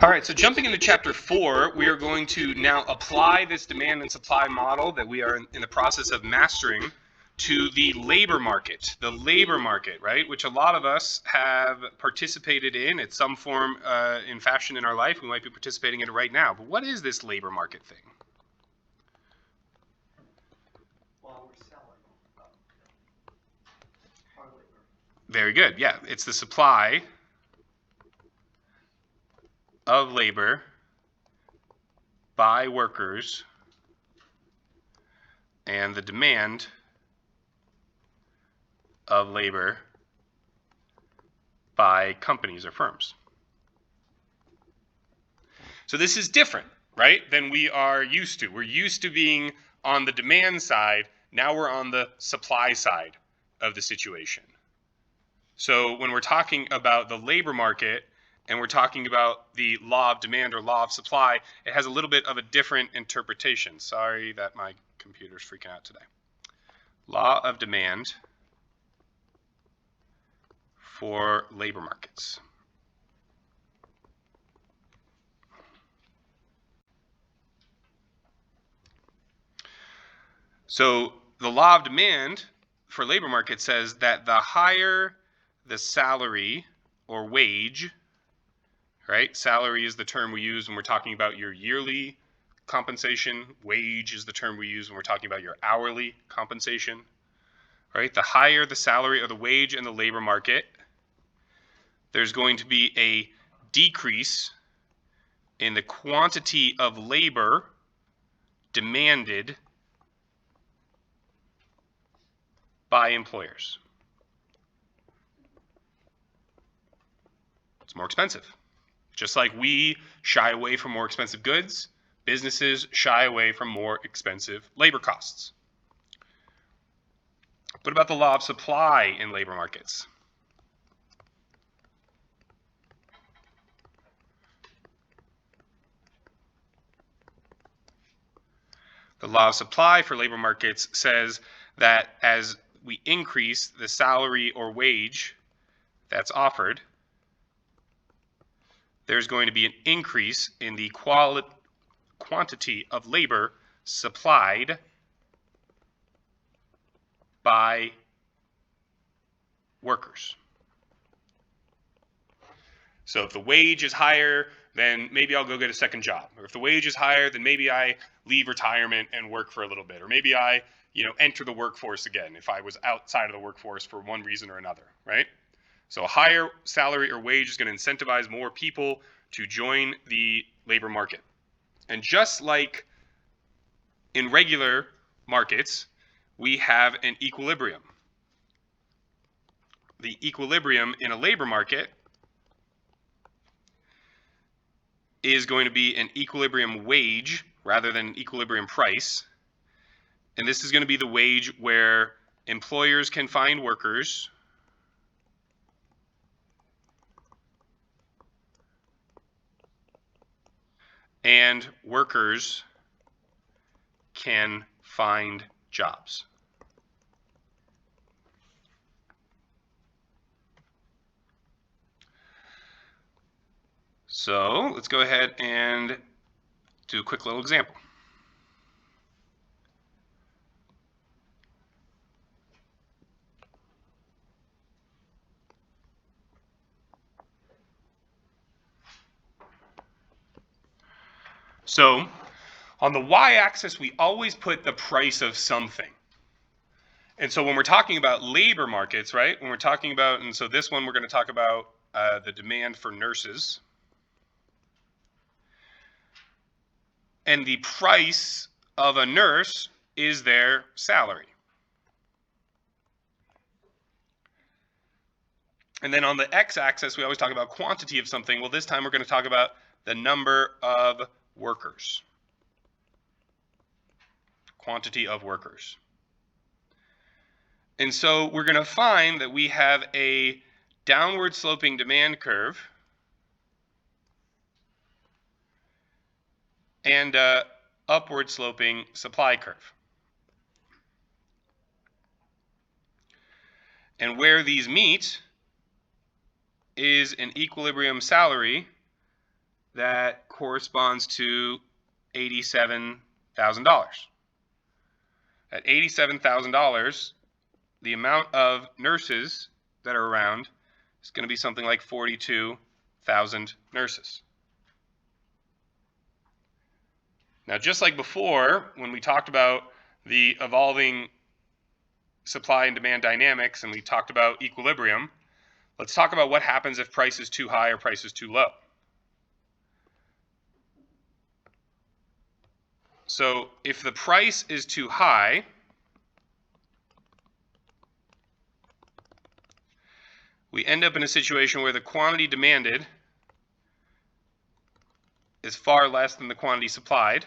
All right, so jumping into chapter 4, we are going to now apply this demand and supply model that we are in the process of mastering to the labor market. The labor market, right, which a lot of us have participated in at some form in fashion in our life. We might be participating in it right now. But what is this labor market thing? Well, we're selling our labor. Very good. Yeah, it's the supply of labor by workers and the demand of labor by companies or firms. So this is different, right, than we are used to. We're used to being on the demand side. Now we're on the supply side of the situation. So when we're talking about the labor market and we're talking about the law of demand or law of supply, it has a little bit of a different interpretation. Sorry that my computer's freaking out today. Law of demand for labor markets. So the law of demand for labor market says that the higher the salary or wage, right? Salary is the term we use when we're talking about your yearly compensation. Wage is the term we use when we're talking about your hourly compensation, right? The higher the salary or the wage in the labor market, there's going to be a decrease in the quantity of labor demanded by employers. It's more expensive. Just like we shy away from more expensive goods, businesses shy away from more expensive labor costs. What about the law of supply in labor markets? The law of supply for labor markets says that as we increase the salary or wage that's offered, there's going to be an increase in the quantity of labor supplied by workers. So if the wage is higher, then maybe I'll go get a second job. Or if the wage is higher, then maybe I leave retirement and work for a little bit. Or maybe I, enter the workforce again if I was outside of the workforce for one reason or another, right? So a higher salary or wage is going to incentivize more people to join the labor market. And just like in regular markets, we have an equilibrium. The equilibrium in a labor market is going to be an equilibrium wage rather than an equilibrium price. And this is going to be the wage where employers can find workers and workers can find jobs. So let's go ahead and do a quick little example. So on the y-axis, we always put the price of something. And so when we're talking about labor markets, right, when we're talking about, and so this one we're going to talk about the demand for nurses. And the price of a nurse is their salary. And then on the x-axis, we always talk about quantity of something. Well, this time we're going to talk about the number of workers. Quantity of workers. And so we're going to find that we have a downward sloping demand curve and a upward sloping supply curve. And where these meet is an equilibrium salary that corresponds to $87,000. At $87,000, the amount of nurses that are around is going to be something like 42,000 nurses. Now, just like before, when we talked about the evolving supply and demand dynamics and we talked about equilibrium, let's talk about what happens if price is too high or price is too low. So if the price is too high, we end up in a situation where the quantity demanded is far less than the quantity supplied.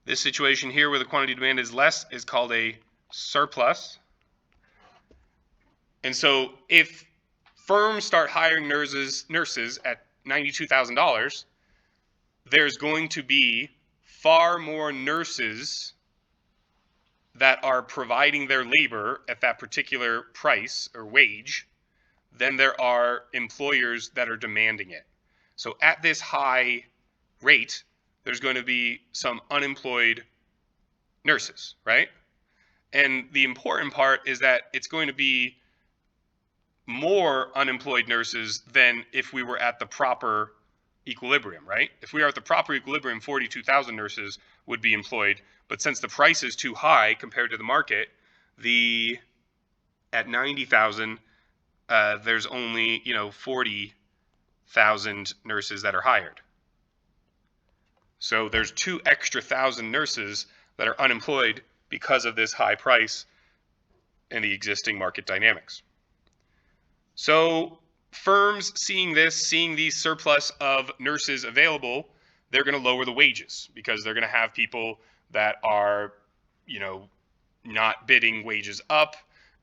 This situation here where the quantity demanded is less is called a surplus. And so if firms start hiring nurses at $92,000, there's going to be far more nurses that are providing their labor at that particular price or wage than there are employers that are demanding it. So at this high rate, there's going to be some unemployed nurses, right? And the important part is that it's going to be more unemployed nurses than if we were at the proper equilibrium, right? If we are at the proper equilibrium, 42,000 nurses would be employed. But since the price is too high compared to the market, at 90,000, there's only 40,000 nurses that are hired. So there's 2 extra thousand nurses that are unemployed because of this high price and the existing market dynamics. So firms seeing these surplus of nurses available, they're going to lower the wages because they're going to have people that are, not bidding wages up,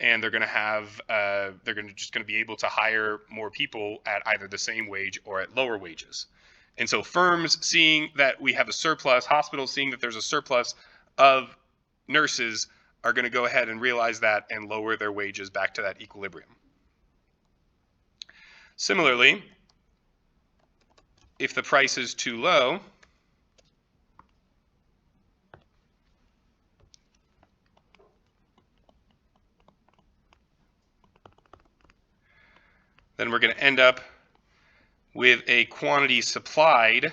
and they're going to have, just going to be able to hire more people at either the same wage or at lower wages. And so firms seeing that we have a surplus, hospitals seeing that there's a surplus of nurses are going to go ahead and realize that and lower their wages back to that equilibrium. Similarly, if the price is too low, then we're going to end up with a quantity supplied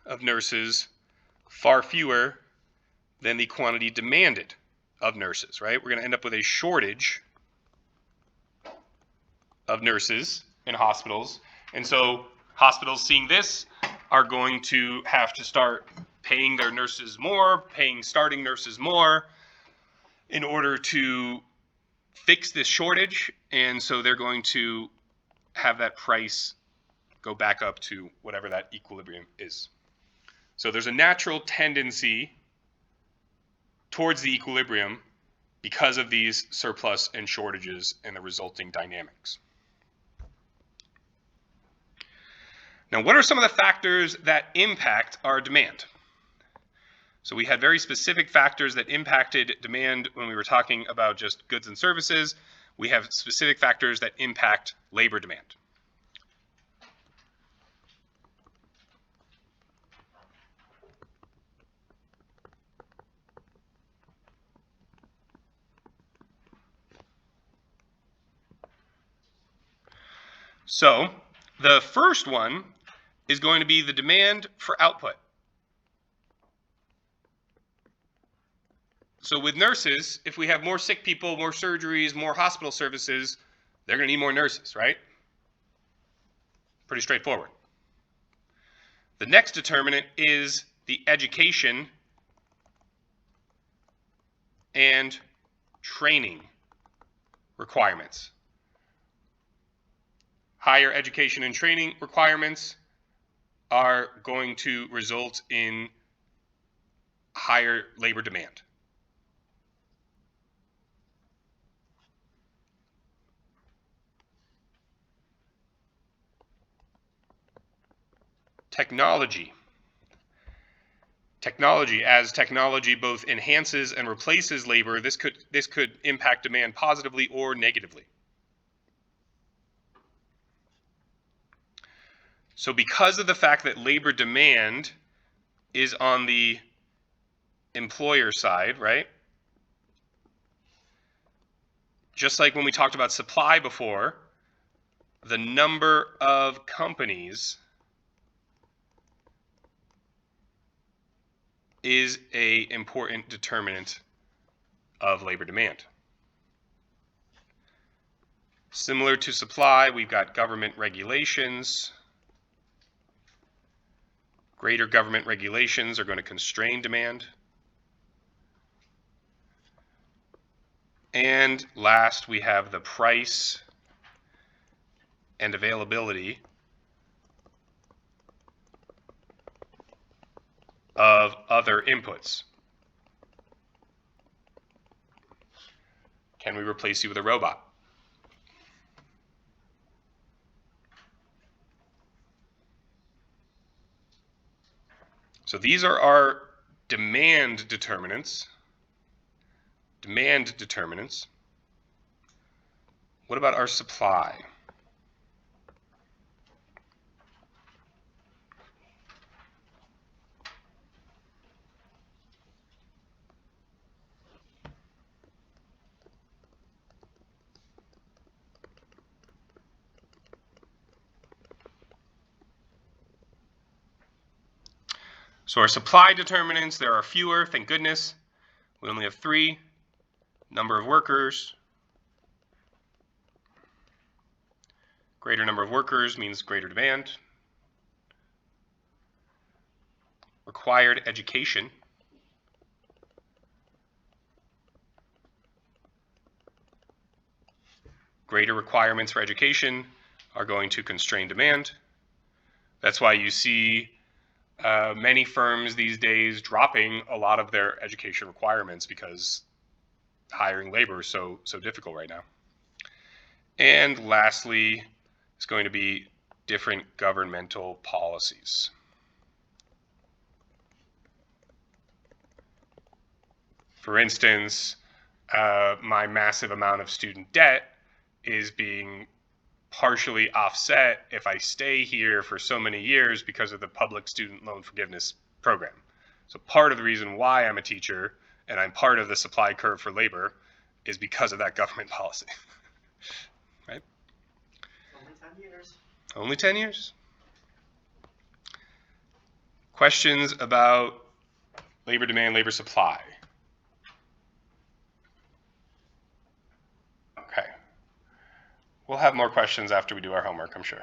of nurses far fewer than the quantity demanded of nurses, right? We're going to end up with a shortage of nurses in hospitals. And so hospitals seeing this are going to have to start paying their nurses more, paying starting nurses more in order to fix this shortage. And so they're going to have that price go back up to whatever that equilibrium is. So there's a natural tendency towards the equilibrium because of these surplus and shortages and the resulting dynamics. Now, what are some of the factors that impact our demand? So we had very specific factors that impacted demand when we were talking about just goods and services. We have specific factors that impact labor demand. So the first one is going to be the demand for output. So with nurses, if we have more sick people, more surgeries, more hospital services, they're going to need more nurses, right? Pretty straightforward. The next determinant is the education and training requirements. Higher education and training requirements are going to result in higher labor demand. Technology. As technology both enhances and replaces labor, this could impact demand positively or negatively. So because of the fact that labor demand is on the employer side, right? Just like when we talked about supply before, the number of companies is an important determinant of labor demand. Similar to supply, we've got government regulations. Greater government regulations are going to constrain demand. And last, we have the price and availability of other inputs. Can we replace you with a robot? So these are our demand determinants. Demand determinants. What about our supply? So our supply determinants, there are fewer, thank goodness. We only have 3. Number of workers. Greater number of workers means greater demand. Required education. Greater requirements for education are going to constrain demand. That's why you see many firms these days dropping a lot of their education requirements because hiring labor is so difficult right now. And lastly, it's going to be different governmental policies. For instance, my massive amount of student debt is being partially offset if I stay here for so many years because of the public student loan forgiveness program. So part of the reason why I'm a teacher and I'm part of the supply curve for labor is because of that government policy. Right? Only 10 years. Only 10 years. Questions about labor demand, labor supply? Okay. We'll have more questions after we do our homework, I'm sure.